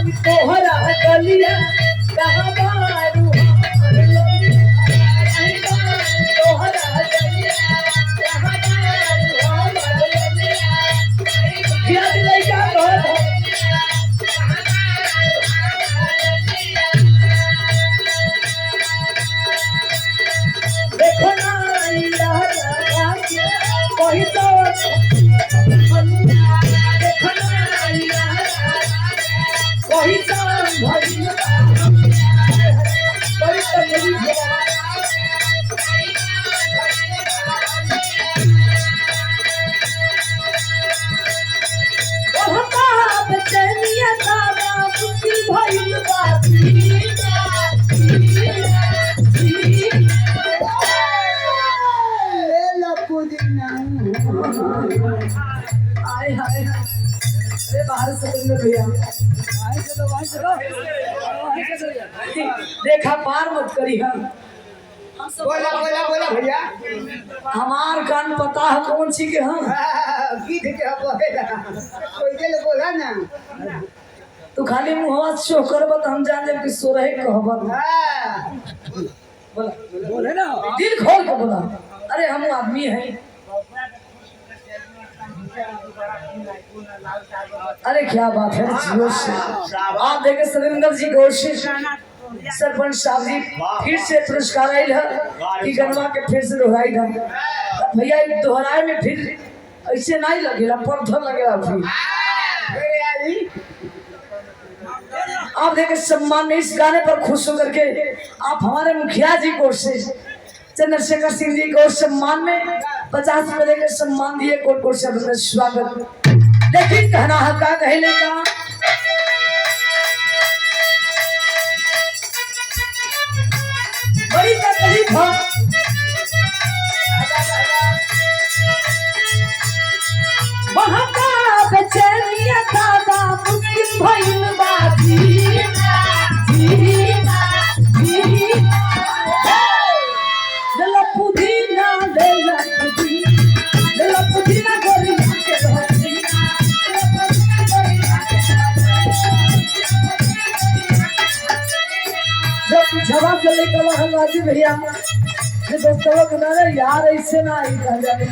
तोहरा गलिया कहाँ बारू तोहरा गलिया कहाँ बारू देखो ना कोई तो वही काम भइया कोई तो मेरी ओहका बचनिया तारा मुश्किल भइल बाती ले ला पुदीना आय हाय अरे बाहर से भैया देखा पार मत करी हम बोला बोला बोला भैया हमार कान पता है कौन सी के हम गीत के बोला कोई के बोला ना तू खाली मुंहवा शो करबत हम जान जब कि सोरहे कहबत बोला बोले ना दिल खोल के बोला अरे हम आदमी हैं अरे क्या बात है जियो से आप देखे सुरेंद्र जी गौर से सरपंच साहब जी फिर से पुरस्कार आयल है कि गनवा के फिर से दोहराई है भैया दोहराए में फिर ऐसे नहीं लगेला पत्थर लगेला फिर आप देखे सम्मान में इस गाने पर खुश होकर के आप हमारे मुखिया जी को से चंद्रशेखर सिंह जी को सम्मान में 50 रुपए लेकर सम्मान दिए कोट कोट से अपना स्वागत लेकिन कहना है का कहने का बड़ी तकलीफ है वहाँ का बेचैनिया दादा मुश्किल भइल बाजी देला पुदीना गोरी जब जवाब से लेकर वहाँ राजी भैया दोस्तों को यार ऐसे ना आई कह जाने